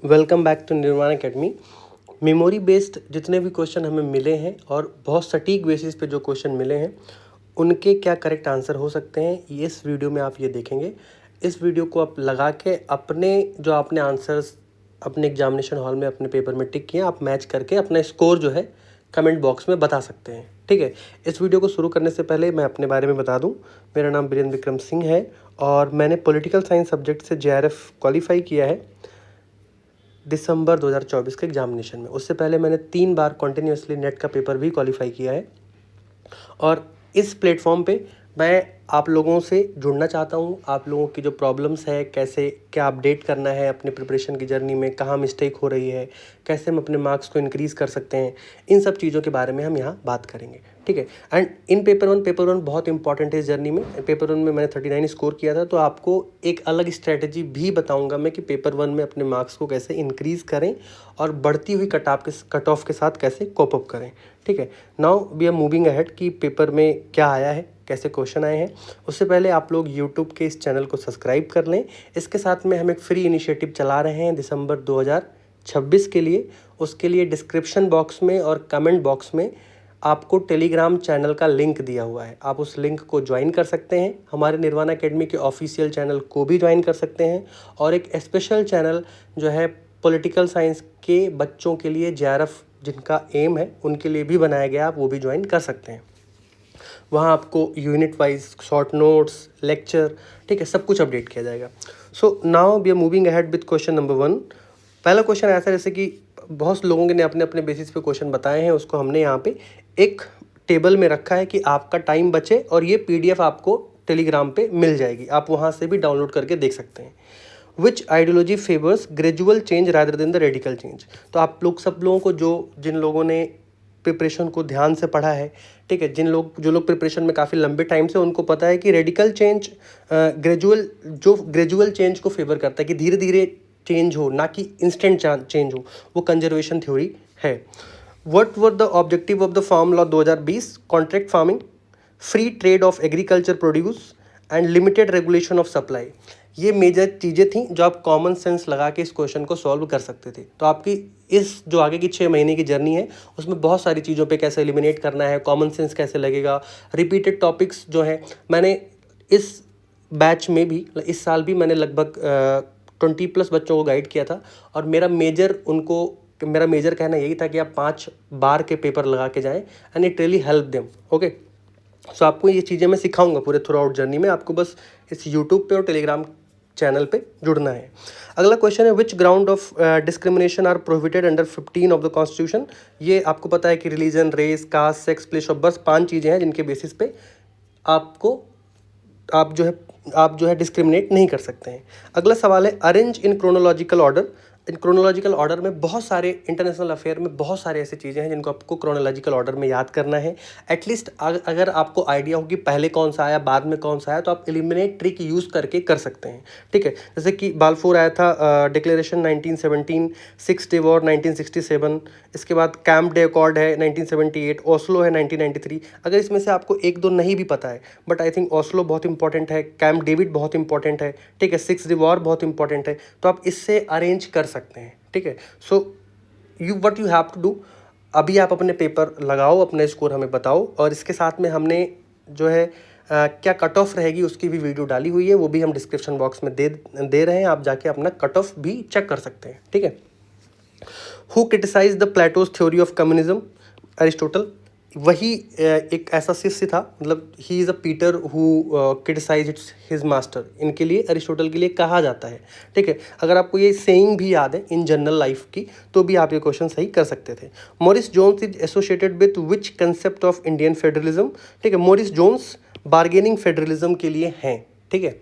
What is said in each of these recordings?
Welcome back to निर्वाण academy. Memory based जितने भी क्वेश्चन हमें मिले हैं और बहुत सटीक बेसिस पे जो क्वेश्चन मिले हैं उनके क्या करेक्ट आंसर हो सकते हैं, ये इस वीडियो में आप ये देखेंगे। इस वीडियो को आप लगा के अपने जो आपने आंसर्स अपने एग्जामिनेशन हॉल में अपने पेपर में टिक किए, आप मैच करके अपना स्कोर जो है कमेंट बॉक्स में बता सकते हैं। ठीक है, इस वीडियो को शुरू करने से पहले मैं अपने बारे में बता दूं। मेरा नाम बीरेंद्र विक्रम सिंह है और मैंने पॉलिटिकल साइंस सब्जेक्ट से जेआरएफ क्वालिफाई किया है दिसंबर 2024 के एग्जामिनेशन में। उससे पहले मैंने 3 बार कॉन्टिन्यूसली नेट का पेपर भी क्वालिफाई किया है और इस प्लेटफॉर्म पे मैं आप लोगों से जुड़ना चाहता हूँ। आप लोगों की जो प्रॉब्लम्स है, कैसे क्या अपडेट करना है अपने प्रिपरेशन की जर्नी में, कहाँ मिस्टेक हो रही है, कैसे हम अपने मार्क्स को इंक्रीज़ कर सकते हैं, इन सब चीज़ों के बारे में हम यहाँ बात करेंगे। ठीक है, एंड इन पेपर वन बहुत इंपॉर्टेंट है इस जर्नी में। पेपर वन में मैंने 39 स्कोर किया था, तो आपको एक अलग स्ट्रैटेजी भी बताऊंगा मैं कि पेपर वन में अपने मार्क्स को कैसे इंक्रीज़ करें और बढ़ती हुई कट ऑफ के साथ कैसे कोप अप करें। ठीक है, now we are moving ahead कि पेपर में क्या आया है, कैसे क्वेश्चन आए हैं। उससे पहले आप लोग यूट्यूब के इस चैनल को सब्सक्राइब कर लें। इसके साथ में हम एक फ्री इनिशिएटिव चला रहे हैं दिसंबर 2026 के लिए। उसके लिए डिस्क्रिप्शन बॉक्स में और कमेंट बॉक्स में आपको टेलीग्राम चैनल का लिंक दिया हुआ है। आप उस लिंक को ज्वाइन कर सकते हैं, हमारे निर्वाण एकेडमी के ऑफिशियल चैनल को भी ज्वाइन कर सकते हैं और एक स्पेशल चैनल जो है पॉलिटिकल साइंस के बच्चों के लिए, जेआरएफ जिनका एम है उनके लिए भी बनाया गया, आप वो भी ज्वाइन कर सकते हैं। वहाँ आपको unit wise short notes, lecture, ठीक है, सब कुछ अपडेट किया जाएगा। So now we are moving ahead with question number 1। पहला क्वेश्चन ऐसा, जैसे कि बहुत लोगों ने अपने अपने बेसिस पे क्वेश्चन बताए हैं, उसको हमने यहाँ पे एक टेबल में रखा है कि आपका टाइम बचे और ये पीडीएफ आपको टेलीग्राम पे मिल जाएगी, आप वहाँ से भी डाउनलोड करके देख सकते हैं। Which ideology favours gradual change rather than the radical change. तो आप लोग सब लोगों को जिन लोगों ने प्रिपरेशन को ध्यान से पढ़ा है, ठीक है, जो लोग प्रिपरेशन में काफ़ी लंबे टाइम से, उनको पता है कि रेडिकल चेंज ग्रेजुअल चेंज को फेवर करता है कि धीरे धीरे चेंज हो, ना कि इंस्टेंट चेंज हो, वो कंजर्वेशन थ्योरी है। What were the objective of the farm law 2020? Contract farming, free trade of agriculture produce and limited regulation of supply. ये मेजर चीज़ें थी जो आप कॉमन सेंस लगा के इस क्वेश्चन को सॉल्व कर सकते थे। तो आपकी इस जो आगे की 6 महीने की जर्नी है उसमें बहुत सारी चीज़ों पे कैसे एलिमिनेट करना है, कॉमन सेंस कैसे लगेगा, रिपीटेड टॉपिक्स जो हैं, मैंने इस बैच में भी, इस साल भी मैंने लगभग 20+ बच्चों को गाइड किया था और मेरा मेजर कहना यही था कि आप 5 बार के पेपर लगा के जाएं and it really help them. Okay, so आपको ये चीज़ें मैं सिखाऊंगा पूरे थ्रू आउट जर्नी में, आपको बस इस यूट्यूब पे और टेलीग्राम चैनल पे जुड़ना है। अगला क्वेश्चन है, which ground of discrimination are prohibited under 15 of the constitution. ये आपको पता है कि religion, race, caste, sex, place of birth, 5 चीज़ें हैं जिनके बेसिस पे आप जो है डिस्क्रिमिनेट नहीं कर सकते हैं। अगला सवाल है, arrange in chronological order. In chronological order में बहुत सारे इंटरनेशनल अफेयर में बहुत सारे ऐसी चीज़ें हैं जिनको आपको क्रोनोलॉजिकल ऑर्डर में याद करना है। एटलीस्ट अगर आपको आइडिया हो कि पहले कौन सा आया, बाद में कौन सा आया, तो आप एलिमिनेट ट्रिक यूज़ करके कर सकते हैं। ठीक है, जैसे कि बाल्फोर आया था, डिक्लेरेशन 1917, 6 डे वॉर 1967, इसके बाद कैंप डे अकॉर्ड है 1978, ओस्लो है 1993। अगर इसमें से आपको 1-2 नहीं भी पता है, बट आई थिंक ओस्लो बहुत इंपॉर्टेंट है, कैंप डेविड बहुत इंपॉर्टेंट है, ठीक है, 6 डे वॉर बहुत इंपॉर्टेंट है, तो आप इससे अरेंज कर सकते हैं। ठीक है, so what you have to do, अभी आप अपने पेपर लगाओ, अपने स्कोर हमें बताओ और इसके साथ में हमने जो है क्या कट ऑफ रहेगी उसकी भी वीडियो डाली हुई है, वो भी हम डिस्क्रिप्शन बॉक्स में दे रहे हैं, आप जाके अपना कट ऑफ भी चेक कर सकते हैं। ठीक है, who criticise the Plato's theory of communism? Aristotle. वही एक ऐसा शिष्य था, मतलब he is a Peter who criticise its his master, इनके लिए, अरिस्टोटल के लिए कहा जाता है। ठीक है, अगर आपको ये सेइंग भी याद है इन जनरल लाइफ की, तो भी आप ये क्वेश्चन सही कर सकते थे। Morris Jones is associated with which concept of Indian federalism? ठीक है, मॉरिस जोन्स बार्गेनिंग फेडरलिज्म के लिए हैं। ठीक है,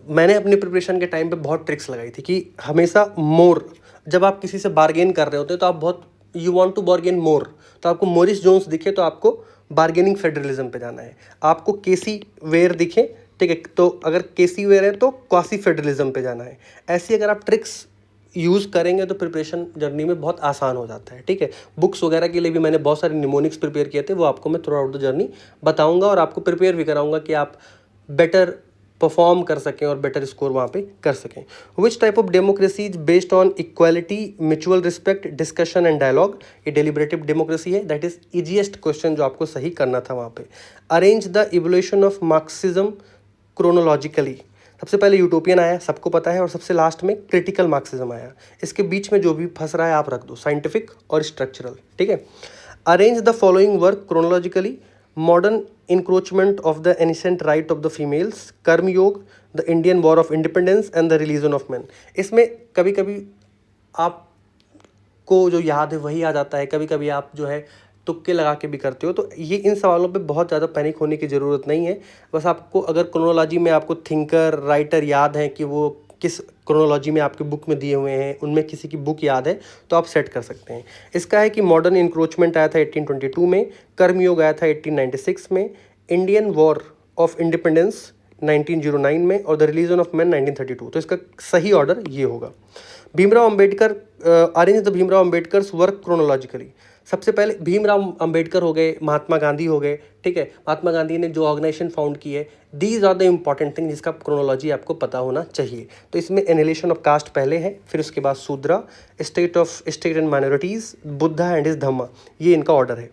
मैंने अपनी प्रिपरेशन के टाइम पे बहुत ट्रिक्स लगाई थी कि हमेशा मोर, जब आप किसी से बार्गेन कर रहे होते हैं तो आप बहुत यू वांट टू बार्गेन मोर, तो आपको मॉरिस जोन्स दिखे तो आपको बार्गेनिंग फेडरलिज्म पे जाना है। आपको केसी वेयर दिखे, ठीक है, तो अगर केसी वेयर है तो क्वासी फेडरलिज्म पे जाना है। ऐसी अगर आप ट्रिक्स यूज़ करेंगे तो प्रिपरेशन जर्नी में बहुत आसान हो जाता है। ठीक है, बुक्स वगैरह के लिए भी मैंने बहुत सारे निमोनिक्स प्रिपेयर किए थे, वो आपको मैं थ्रू आउट द जर्नी बताऊँगा और आपको प्रिपेयर भी कराऊँगा कि आप बेटर परफॉर्म कर सकें और बेटर स्कोर वहाँ पे कर सकें। Which type of democracy is based on equality, mutual respect, discussion and dialogue. ये डेलिब्रेटिव डेमोक्रेसी है। दैट इज इजीएस्ट क्वेश्चन जो आपको सही करना था वहाँ पे। Arrange the evolution of Marxism chronologically. सबसे पहले यूटोपियन आया, सबको पता है, और सबसे लास्ट में क्रिटिकल मार्क्सिज्म आया। इसके बीच में जो भी फंस रहा है आप रख दो, साइंटिफिक और स्ट्रक्चरल, ठीक है। Arrange the following work chronologically. Modern encroachment of the ancient right of the females, Karmayoga, the Indian war of independence and the religion of man. इसमें कभी कभी आपको जो याद है वही आ जाता है, कभी कभी आप जो है तुक्के लगा के भी करते हो। तो ये इन सवालों पे बहुत ज़्यादा पैनिक होने की ज़रूरत नहीं है। बस आपको अगर क्रोनोलॉजी में आपको थिंकर, राइटर याद है कि वो किस क्रोनोलॉजी में आपके बुक में दिए हुए हैं, उनमें किसी की बुक याद है तो आप सेट कर सकते हैं। इसका है कि मॉडर्न इंक्रोचमेंट आया था 1822 में, कर्मयोग आया था 1896 में, इंडियन वॉर ऑफ इंडिपेंडेंस 1909 में, और द रिलीजन ऑफ मैन 1932। तो इसका सही ऑर्डर ये होगा। Bhimrao Ambedkar, arrange the Bhimrao Ambedkar's work chronologically. सबसे पहले भीमराव अंबेडकर हो गए, महात्मा गांधी हो गए, ठीक है। महात्मा गांधी ने जो ऑर्गेनाइजेशन फाउंड की है, these are the important thing जिसका क्रोनोलॉजी आपको पता होना चाहिए। तो इसमें एनिलेशन ऑफ कास्ट पहले है, फिर उसके बाद Shudra, state and minorities, Buddha and his Dhamma, ये इनका ऑर्डर है।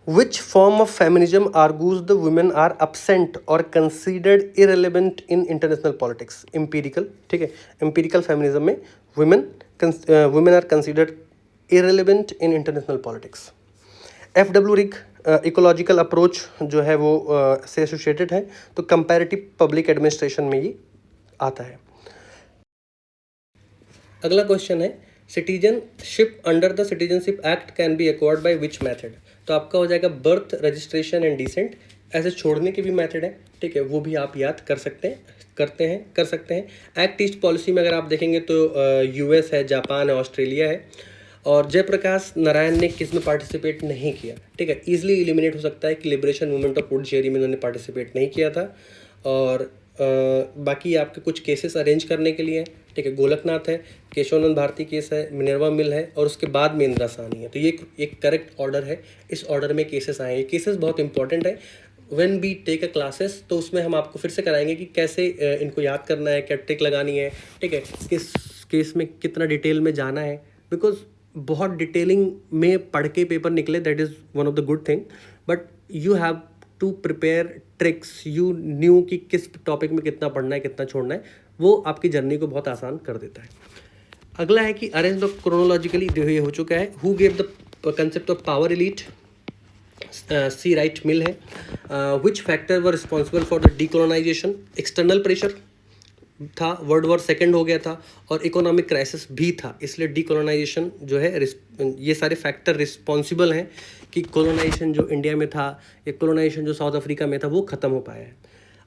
Which form of feminism argues the women are absent or considered irrelevant in international politics? Empirical, ठीक है। Empirical feminism में women are considered irrelevant in international politics. FW Rick ecological approach जो है वो से एसोसिएटेड है, तो कंपैरेटिव पब्लिक एडमिनिस्ट्रेशन में ये आता है। अगला क्वेश्चन है, citizenship under the citizenship act can be acquired by which method. तो आपका हो जाएगा बर्थ, रजिस्ट्रेशन एंड डिसेंट। ऐसे छोड़ने के भी मेथड है, ठीक है, वो भी आप याद कर सकते हैं। एक्ट ईस्ट पॉलिसी में अगर आप देखेंगे तो यूएस है, जापान है, ऑस्ट्रेलिया है, और जयप्रकाश नारायण ने किस में पार्टिसिपेट नहीं किया, ठीक है। ईजिली एलिमिनेट हो सकता है कि लिबरेशन मूवमेंट ऑफ पुडुचेरी में उन्होंने पार्टिसिपेट नहीं किया था। और बाकी आपके कुछ केसेस अरेंज करने के लिए, ठीक है, गोलकनाथ है, केशवानंद भारती केस है, मिनर्वा मिल है, और उसके बाद में इंदिरा साहनी है। तो ये एक करेक्ट ऑर्डर है, इस ऑर्डर में केसेस आए हैं। केसेस बहुत इंपॉर्टेंट है। When we take a classes तो उसमें हम आपको फिर से कराएंगे कि कैसे इनको याद करना है, क्या ट्रिक लगानी है, ठीक है, किस केस में कितना डिटेल में जाना है। बिकॉज बहुत डिटेलिंग में पढ़ के पेपर निकले, that is one of the good thing, but you have to prepare tricks, you knew कि किस टॉपिक में कितना पढ़ना है, कितना छोड़ना है, वो आपकी जर्नी को बहुत आसान कर देता है। अगला है कि अरेंज द क्रोनोलॉजिकली, जो ये हो चुका है। Who gave the concept of power elite, C Wright Mill है। Which factor were responsible for the decolonisation, external pressure था, वर्ल्ड वॉर सेकेंड हो गया था, और इकोनॉमिक क्राइसिस भी था, इसलिए डीकोलोनाइजेशन जो है, ये सारे फैक्टर रिस्पॉन्सिबल हैं कि कोलोनाइजेशन जो इंडिया में था या कोलोनाइजेशन जो साउथ अफ्रीका में था वो ख़त्म हो पाया है।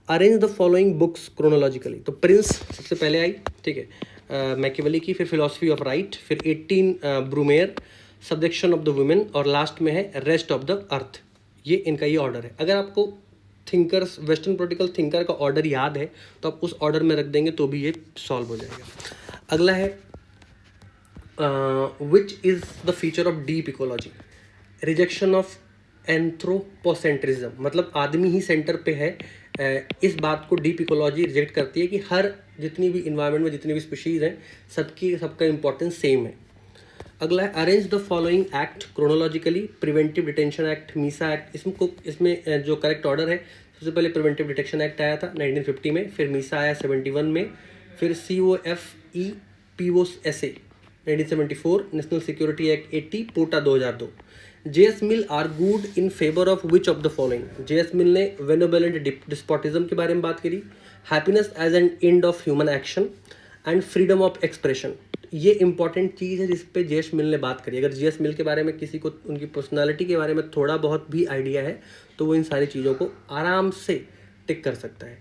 Arrange the following books chronologically. तो प्रिंस सबसे पहले आई, ठीक है, मैकियावेली की, फिर फिलॉसफी ऑफ राइट, फिर 18 ब्रूमेयर, सब्जेक्शन ऑफ द वुमेन, और लास्ट में है रेस्ट ऑफ द अर्थ। ये इनका ये ऑर्डर है। अगर आपको थिंकर्स, वेस्टर्न पॉलिटिकल थिंकर का ऑर्डर याद है तो आप उस ऑर्डर में रख देंगे तो भी ये सॉल्व हो जाएगा। अगला है which is the feature of deep ecology, rejection of anthropocentrism, मतलब आदमी ही सेंटर पे है। इस बात को डीप इकोलॉजी रिजेक्ट करती है कि हर जितनी भी इन्वायरमेंट में जितनी भी स्पीशीज़ हैं सबका इंपॉर्टेंस सेम है। अगला है arrange the following act chronologically, preventive detention act, Misa act. इसमें जो करेक्ट ऑर्डर है, सबसे पहले प्रिवेंटिव डिटेंशन एक्ट आया था 1950 में, फिर मीसा आया 71 में, फिर COFE POSA 1974, national security act 80, POTA 2002। JS Mill argued in favour of which of the following. JS Mill ने बेनेवोलेंट डिस्पोटिज्म के बारे में बात करी, happiness as an end of human action, and freedom of expression. ये important चीज़ है जिस पे जेएस मिल ने बात करी। अगर जेएस मिल के बारे में किसी को उनकी पर्सनालिटी के बारे में थोड़ा बहुत भी आइडिया है तो वो इन सारी चीज़ों को आराम से टिक कर सकता है।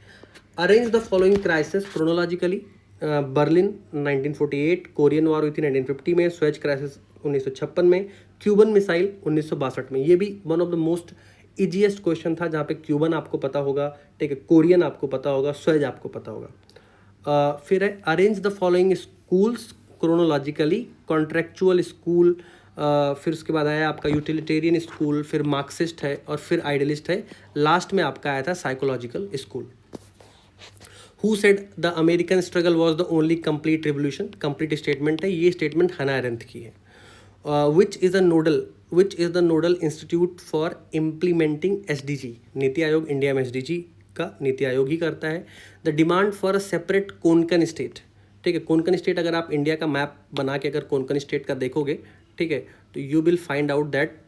Arrange the following crisis chronologically, Berlin 1948, Korean war हुई थी 1950 में, स्वेज क्राइसिस 1956 में, क्यूबन मिसाइल 1962 में। ये भी one of the most easiest question था, जहाँ पे क्यूबन आपको पता होगा, ठीक है, कोरियन आपको पता होगा, स्वेज आपको पता होगा। फिर है arrange the following schools chronologically, contractual school, फिर उसके बाद आया आपका यूटिलिटेरियन स्कूल, फिर मार्क्सिस्ट है, और फिर आइडियलिस्ट है, लास्ट में आपका आया था psychological school. Who said the American struggle was the only complete revolution, complete statement है, ये स्टेटमेंट हना अरेंथ की है। Which is the nodal institute for implementing SDG, NITI Aayog India में एसडीजी का नीति आयोग ही करता है। The demand for a separate Konkan state, ठीक है, कोंकण स्टेट अगर आप इंडिया का मैप बना के अगर कोंकण स्टेट का देखोगे, ठीक है, तो you will find out that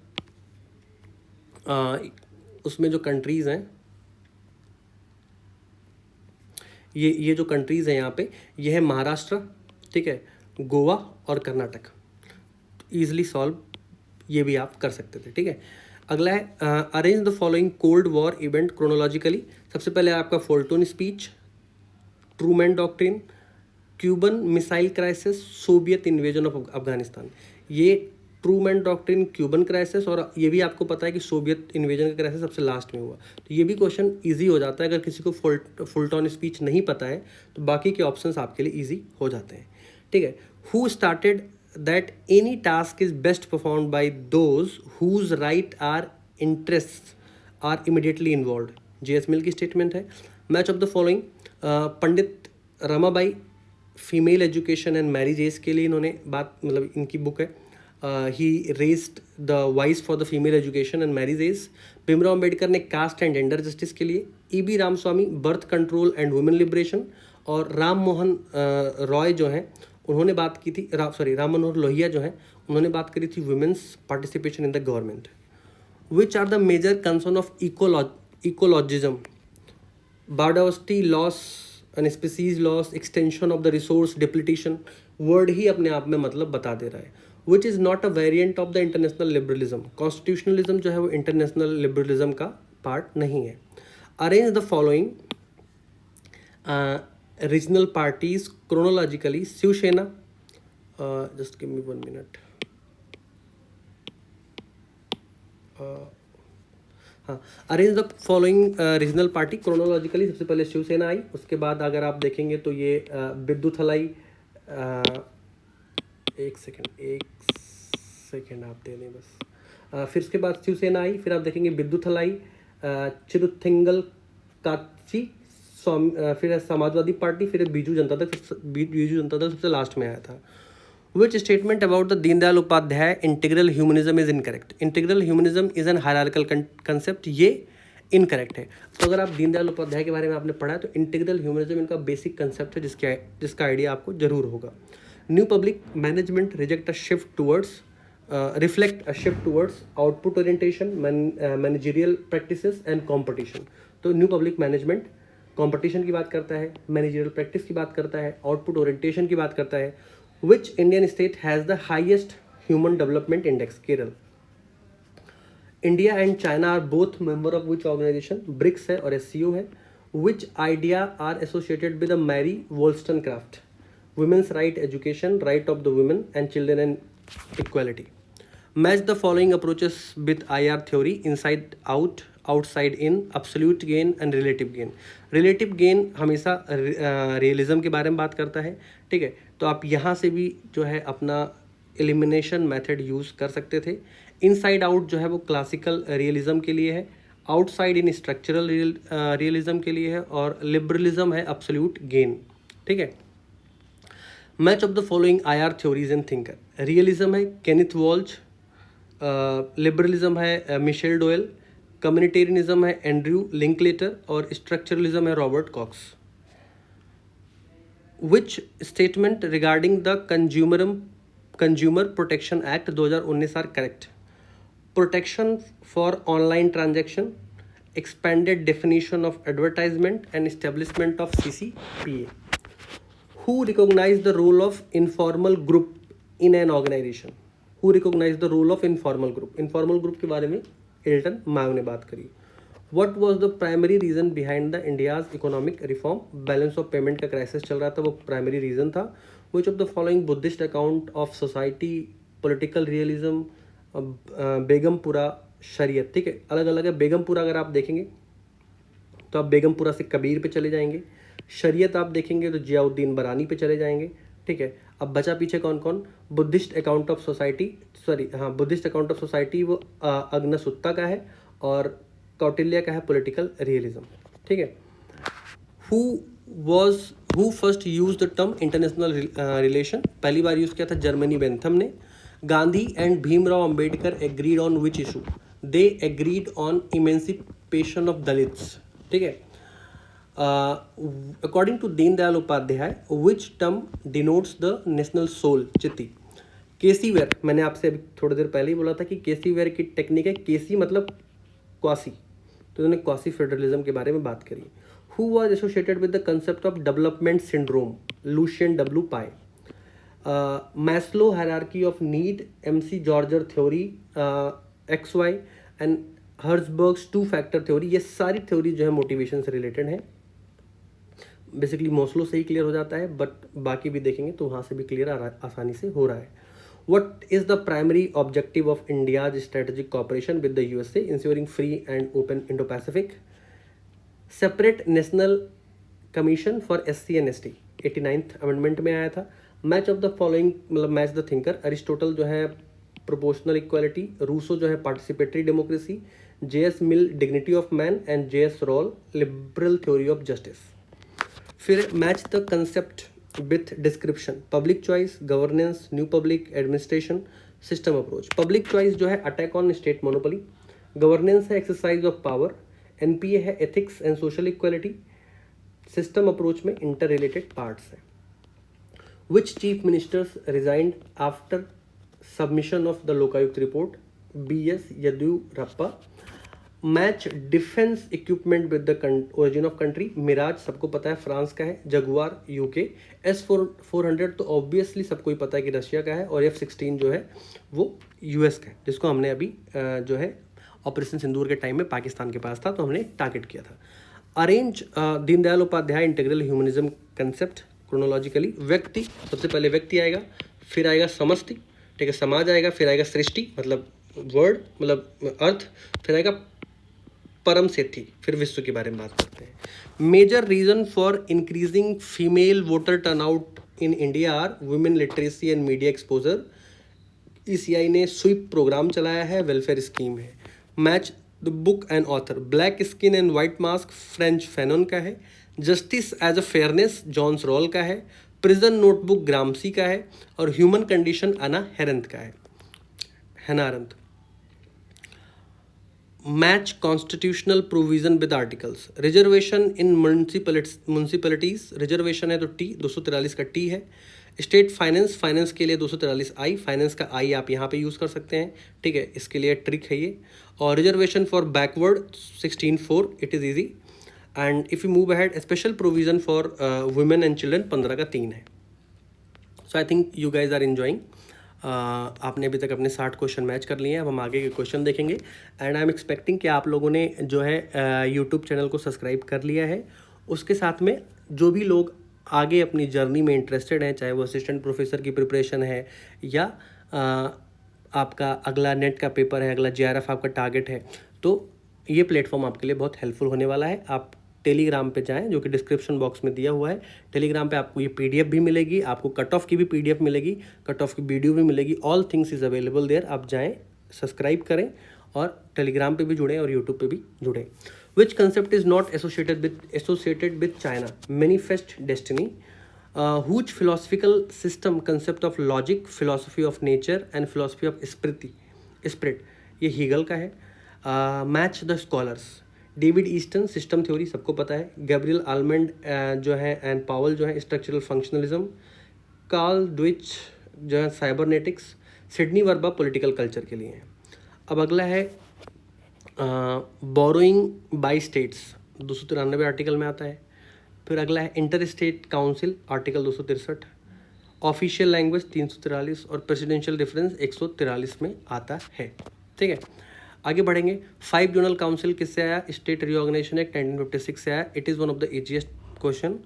उसमें जो कंट्रीज़ हैं, ये जो कंट्रीज़ हैं यहाँ पे, ये है महाराष्ट्र, ठीक है, गोवा और कर्नाटक। ईजिली सॉल्व ये भी आप कर सकते थे, ठीक है। अगला है arrange the following cold war event chronologically. सबसे पहले आपका Fulton speech, Truman doctrine, Cuban missile crisis, Soviet invasion of Afghanistan. ये ट्रूमैन डॉक्ट्रिन, क्यूबन क्राइसिस, और ये भी आपको पता है कि सोवियत इन्वेजन का क्राइसिस सबसे लास्ट में हुआ। तो ये भी क्वेश्चन इजी हो जाता है अगर किसी को फुलटॉन स्पीच नहीं पता है, तो बाकी के ऑप्शंस आपके लिए इजी हो जाते हैं, ठीक है। Who started that any task is best performed by those whose right are interests are immediately involved, JS Mill की स्टेटमेंट है। Match of the following, Pandit Ramabai female education and marriage age के लिए इन्होंने बात, मतलब इनकी बुक है, he raised the voice for the female education and marriage age. Bhimrao Ambedkar ने कास्ट एंड जेंडर जस्टिस के लिए, EB Ramaswamy birth control and women liberation, और राम मोहन रॉय जो हैं उन्होंने बात की थी, राम मनोहर लोहिया जो हैं उन्होंने बात करी थी women's participation in the government. Which are the major concern of ecologism, biodiversity loss and species loss, extension of the resource depletion. Word ही अपने आप में मतलब बता दे रहा है। Which is not a variant of the international liberalism, constitutionalism जो है वो इंटरनेशनल लिबरलिज्म का पार्ट नहीं है। Arrange the following regional parties chronologically, Shiv Sena, just give me 1 minute, हाँ, arrange the following regional party chronologically. सबसे पहले शिवसेना आई, उसके बाद अगर आप देखेंगे तो ये विद्युथलाई, एक सेकेंड आप दे दें बस, फिर उसके बाद शिवसेना आई, फिर आप देखेंगे विद्युथलाई, चिरुथिंगल काची, फिर समाजवादी पार्टी, फिर बीजू जनता दल सबसे लास्ट में आया था। Which statement about the Deendayal Upadhyaya integral humanism is incorrect, integral humanism is an hierarchical concept, ये इनकरेक्ट है। तो अगर आप दीनदयाल उपाध्याय के बारे में आपने पढ़ा है तो इंटीग्रल ह्यूमनिज्म इनका बेसिक कंसेप्ट है जिसका आइडिया आपको जरूर होगा। New public management reject a shift towards, reflect a shift towards output orientation, managerial practices and competition. तो न्यू पब्लिक मैनेजमेंट कंपटीशन की बात करता है, मैनेजरियल प्रैक्टिस की बात करता है, आउटपुट ओरिएंटेशन की बात करता है। Which Indian state has the highest human development index, Kerala. India and China are both member of which organisation, BRICS है और SCO है। Which idea are associated with the Mary Wollstonecraft, women's right education, right of the women and children and equality. Match the following approaches with IR theory, inside out, outside in, absolute gain and relative gain. Relative gain हमेशा realism के बारे में बात करता है, ठीक है, तो आप यहाँ से भी जो है अपना एलिमिनेशन मेथड यूज़ कर सकते थे। इनसाइड आउट जो है वो क्लासिकल रियलिज्म के लिए है, आउटसाइड इन स्ट्रक्चरल रियलिज्म के लिए है, और लिबरलिज्म है एब्सोल्यूट गेन, ठीक है। Match of the following IR theories and thinker, realism है केनिथ वॉल्ज, लिबरलिज्म है मिशेल डोयल, कम्युनिटेरियनिज्म है एंड्रयू लिंकलेटर, और स्ट्रक्चरलिज्म है Robert Cox. Which statement regarding the consumer protection act 2019 are correct, protection for online transaction, expanded definition of advertisement and establishment of CCPA. Who recognized the role of informal group in an organization? Who recognized the role of informal group? Informal group के बारे में Elton Mayo ने बात करी। What was the primary reason behind the India's economic reform? Balance of payment का crisis चल रहा था, वो प्राइमरी रीजन था। Which of the following Buddhist account of society, political realism, Begampura, शरीयत, ठीक है, अलग अलग है। बेगमपुरा अगर आप देखेंगे तो आप बेगमपुरा से कबीर पे चले जाएंगे, शरीयत आप देखेंगे तो जियाउद्दीन बरानी पे चले जाएंगे, ठीक है। अब बचा पीछे कौन कौन, Buddhist account of society, Buddhist account of society वो अग्नसुत्ता का है, और कौटिल्य का है पॉलिटिकल रियलिज्म, ठीक है। Who was who first use the term international relation, पहली बार यूज किया था जर्मनी बेंथम ने। Gandhi and Bhimrao Ambedkar agreed on which issue, they agreed on emancipation of Dalits, ठीक है। According to Deendayal Upadhyaya which term denotes the national soul, chiti. K C Wheare, मैंने आपसे अभी थोड़ी देर पहले ही बोला था कि केसी वेयर की टेक्निक है, केसी मतलब क्वासी, तो उन्होंने क्वासी फेडरलिज्म के बारे में बात करी। Who was associated with the concept of development syndrome, Lucian W Pye. Maslow hierarchy of need, MC Gregor theory, X Y and Herzberg's two factor theory, ये सारी थ्योरी जो है मोटिवेशन से रिलेटेड है। बेसिकली मोस्लो से ही क्लियर हो जाता है, बट बाकी भी देखेंगे तो वहाँ से भी क्लियर आसानी से हो रहा है। What is the primary objective of India's strategic cooperation with the USA, ensuring free and open Indo-Pacific? Separate National Commission for SC and ST, 89th amendment में आया था। मैच ऑफ द फॉलोइंग, मतलब match the thinker, Aristotle जो है proportional equality, Rousseau जो है participatory democracy, J S Mill dignity of man and J S Rawls liberal theory of justice. फिर match the concept with description, public choice, governance, new public administration, system approach। public choice जो है attack on state monopoly, governance है exercise of power, NPA है ethics and social equality, system approach में interrelated parts है। which chief ministers resigned after submission of the Lokayukta report, BS Yediyurappa. Match defence equipment with the origin of country, Mirage सबको पता है France का है, Jaguar UK, S400 तो obviously सबको ही पता है कि रशिया का है, और F-16 जो है वो यूएस का है, जिसको हमने अभी जो है ऑपरेशन सिंदूर के टाइम में पाकिस्तान के पास था तो हमने टारगेट किया था। Arrange Deendayal Upadhyaya integral humanism concept chronologically. व्यक्ति, सबसे पहले व्यक्ति आएगा, फिर आएगा समष्टि, ठीक है, समाज आएगा, फिर आएगा सृष्टि मतलब वर्ड मतलब अर्थ, फिर आएगा परम सेठी, फिर विश्व के बारे में बात करते हैं। Major reason for increasing female voter turnout in India are women literacy and media exposure. ECI ने स्वीप प्रोग्राम चलाया है, वेलफेयर स्कीम है। Match the book and author, black skin and white mask French Fanon का है। Justice as a fairness John's Rawl का है। Prison notebook ग्रामसी का है, और ह्यूमन कंडीशन अना हेरंत का है, Hannah Arendt. Match constitutional provision with articles. Reservation in municipalities, reservation है तो टी 243 का टी है। स्टेट फाइनेंस, फाइनेंस के लिए 243 आई, फाइनेंस का आई आप यहाँ पे यूज़ कर सकते हैं, ठीक है, इसके लिए ट्रिक है ये। और reservation for backward 16(4), it is easy. And if you move ahead, special provision for women and children 15 का 3 है। So I think you guys are enjoying. आपने अभी तक अपने 60 क्वेश्चन मैच कर लिए हैं, अब हम आगे के क्वेश्चन देखेंगे। एंड आई एम एक्सपेक्टिंग कि आप लोगों ने जो है यूट्यूब चैनल को सब्सक्राइब कर लिया है। उसके साथ में जो भी लोग आगे अपनी जर्नी में इंटरेस्टेड हैं, चाहे वो असिस्टेंट प्रोफेसर की प्रिपरेशन है या आपका अगला नेट का पेपर है, अगला JRF आपका टारगेट है, तो ये प्लेटफॉर्म आपके लिए बहुत हेल्पफुल होने वाला है। आप टेलीग्राम पे जाएं, जो कि डिस्क्रिप्शन बॉक्स में दिया हुआ है। टेलीग्राम पे आपको ये PDF भी मिलेगी, आपको कट ऑफ की भी PDF मिलेगी, कट ऑफ की वीडियो भी मिलेगी, all things is available there. आप जाएं, सब्सक्राइब करें और टेलीग्राम पे भी जुड़ें और यूट्यूब पे भी जुड़ें। Which concept is not associated with China, manifest destiny. Whose philosophical system concept of logic, philosophy of nature and philosophy of spirit, ये हीगल का है। Match the scholars, David Easton system theory सबको पता है। Gabriel almond जो है and पावल जो है स्ट्रक्चरल फंक्शनलिज्म। कार्ल ड्विच जो है cybernetics. Sydney Verba political culture के लिए है। अब अगला है बोरोइंग बाय स्टेट्स, 293 आर्टिकल में आता है। फिर अगला है inter state council, article 263। Official language 343 और प्रेसिडेंशियल रेफरेंस 143 में आता है, ठीक है। आगे बढ़ेंगे। 5 जोनल काउंसिल किससे आया? स्टेट रिऑर्गेनाइजेशन एक्ट 1956 से आया। It is one of the easiest question.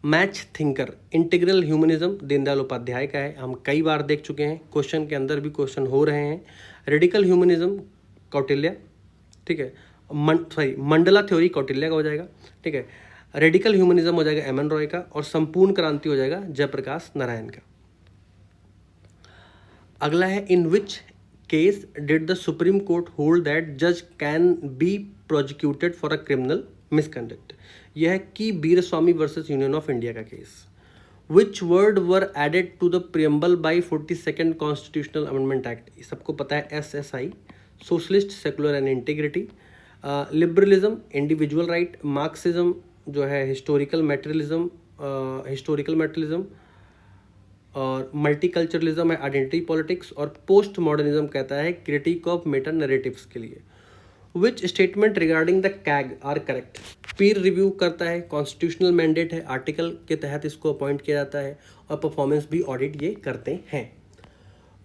Match thinker, integral humanism Deendayal Upadhyaya का है, हम कई बार देख चुके हैं, क्वेश्चन के अंदर भी क्वेश्चन हो रहे हैं। रेडिकल ह्यूमनिज्म कौटिल्य, ठीक है, मंडला थ्योरी कौटिल्य का हो जाएगा, ठीक है। रेडिकल ह्यूमनिज्म हो जाएगा MN रॉय का, और संपूर्ण क्रांति हो जाएगा जयप्रकाश नारायण का। अगला है इन विच case did the Supreme Court hold that judge can be prosecuted for a criminal misconduct? यह है कि Veeraswami versus Union of India का case. Which word were added to the preamble by 42nd constitutional amendment act, ये सबको पता है SSI, socialist, secular and integrity, liberalism, individual right, Marxism जो है हिस्टोरिकल मेटरलिज्म, और मल्टीकल्चरलिज्म है आइडेंटिटी पॉलिटिक्स, और पोस्ट मॉडर्निज्म कहता है क्रिटिक ऑफ मेटा नैरेटिव्स के लिए। Which statement regarding the CAG are correct, peer review करता है, कॉन्स्टिट्यूशनल मैंडेट है, आर्टिकल के तहत इसको अपॉइंट किया जाता है, और परफॉर्मेंस भी ऑडिट ये करते हैं।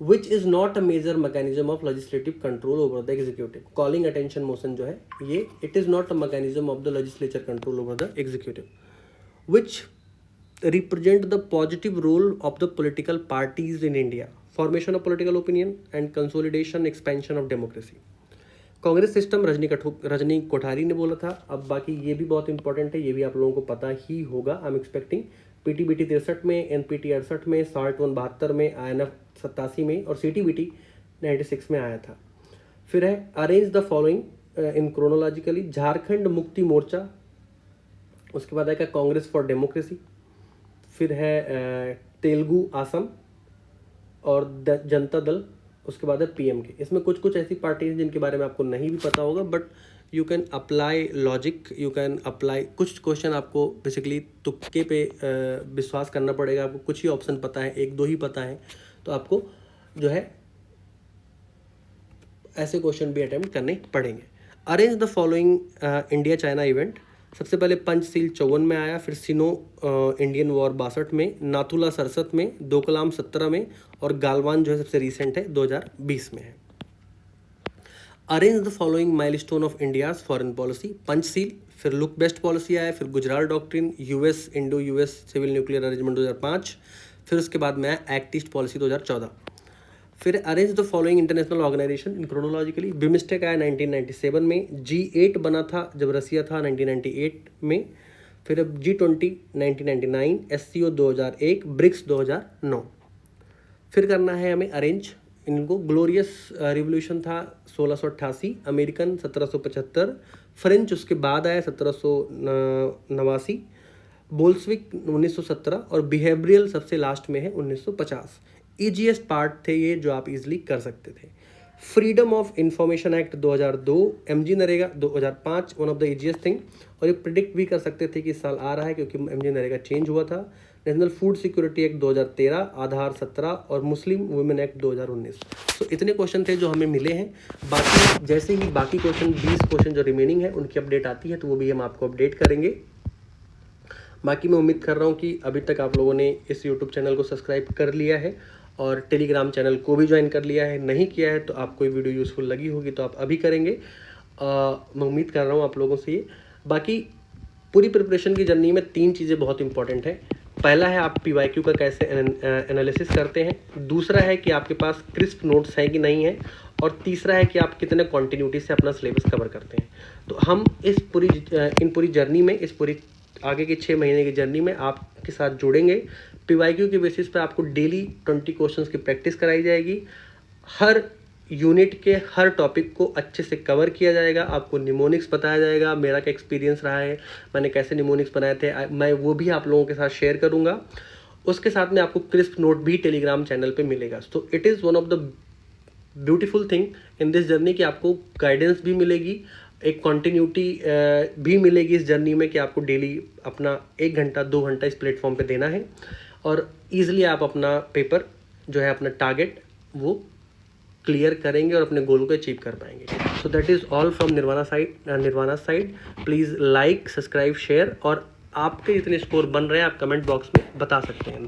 Which is not a major mechanism of legislative control over the executive, calling attention motion जो है ये it is not a mechanism of the legislature control over the executive. Which represent the positive role of the political parties in India, formation of political opinion and consolidation expansion of democracy। Congress system Rajni Kothari ने बोला था। अब बाकी ये भी बहुत important है, ये भी आप लोगों को पता ही होगा। आई एम एक्सपेक्टिंग PTBT 63 में, NPT 68 में, SALT 1 72 में, INF 87 में और CTBT 96 में आया था। फिर है arrange the following in chronologically, Jharkhand Mukti Morcha, उसके बाद आएगा कांग्रेस फॉर डेमोक्रेसी, फिर है तेलुगु आसम और जनता दल, उसके बाद है PMK। इसमें कुछ कुछ ऐसी पार्टी हैं जिनके बारे में आपको नहीं भी पता होगा, but you can apply logic, you can apply. कुछ क्वेश्चन आपको बेसिकली तुक्के पे विश्वास करना पड़ेगा। आपको कुछ ही ऑप्शन पता है, एक दो ही पता है, तो आपको जो है ऐसे क्वेश्चन भी अटेम्प्ट करने पड़ेंगे। Arrange the following India China event, सबसे पहले पंचशील 54 में आया, फिर सिनो इंडियन वॉर 62 में, नाथुला 67 में, दोकलाम 17 में, और गालवान जो है सबसे रिसेंट है 2020 में है। Arrange the following milestone of India's foreign policy, Panchsheel, फिर लुक बेस्ट पॉलिसी आया, फिर Gujral doctrine, US Indo US civil nuclear arrangement 2005, फिर उसके बाद में आया एक्ट ईस्ट पॉलिसी 2014। फिर arrange the following international organisation in chronologically, BIMSTEC आया 1997 में, G8 बना था जब रसिया था 1998 में, फिर अब G20 1999, SCO 2001, ब्रिक्स 2009। फिर करना है हमें अरेंज इनको, ग्लोरियस रिवोल्यूशन था 1688, अमेरिकन 1775, फ्रेंच उसके बाद आया 1789, बोल्सविक 1917 और बिहेवियरल सबसे लास्ट में है 1950। ईजीएस्ट पार्ट थे ये जो आप इजीली कर सकते थे। Freedom of information act 2002, MG NREGA 2005, one of the easiest thing, और ये प्रिडिक्ट भी कर सकते थे कि इस साल आ रहा है क्योंकि MG नरेगा चेंज हुआ था। नेशनल फूड सिक्योरिटी एक्ट 2013, आधार 17 और मुस्लिम वुमेन एक्ट 2019। तो इतने क्वेश्चन थे जो हमें मिले हैं। बाकी जैसे ही बाकी क्वेश्चन 20 क्वेश्चन जो रिमेनिंग है उनकी अपडेट आती है तो वो भी हम आपको अपडेट करेंगे। बाकी मैं उम्मीद कर रहा हूँ कि अभी तक आप लोगों ने इस यूट्यूब चैनल को सब्सक्राइब कर लिया है और टेलीग्राम चैनल को भी ज्वाइन कर लिया है। नहीं किया है तो आपको ये वीडियो यूज़फुल लगी होगी तो आप अभी करेंगे। मैं उम्मीद कर रहा हूँ आप लोगों से ये। बाकी पूरी प्रिपरेशन की जर्नी में 3 चीज़ें बहुत इंपॉर्टेंट है। पहला है आप PYQ का कैसे एनालिसिस करते हैं, दूसरा है कि आपके पास क्रिस्प नोट्स हैं कि नहीं है, और तीसरा है कि आप कितने कॉन्टिन्यूटी से अपना सिलेबस कवर करते हैं। तो हम इन पूरी जर्नी में, इस पूरी आगे के 6 महीने की जर्नी में आपके साथ जुड़ेंगे। PYQ के बेसिस पे आपको डेली 20 क्वेश्चंस की प्रैक्टिस कराई जाएगी। हर यूनिट के हर टॉपिक को अच्छे से कवर किया जाएगा। आपको निमोनिक्स बताया जाएगा, मेरा क्या एक्सपीरियंस रहा है, मैंने कैसे निमोनिक्स बनाए थे, मैं वो भी आप लोगों के साथ शेयर करूँगा। उसके साथ में आपको क्रिस्प नोट भी टेलीग्राम चैनल पे मिलेगा। तो it is one of the beautiful thing in this journey कि आपको गाइडेंस भी मिलेगी, एक कॉन्टिन्यूटी भी मिलेगी इस जर्नी में कि आपको डेली अपना 1 घंटा 2 घंटा इस प्लेटफॉर्म पे देना है और ईजिली आप अपना पेपर जो है, अपना टारगेट वो क्लियर करेंगे और अपने गोल को अचीव कर पाएंगे। So that is all from Nirvana side. Please like, subscribe, share, और आपके जितने स्कोर बन रहे हैं आप कमेंट बॉक्स में बता सकते हैं।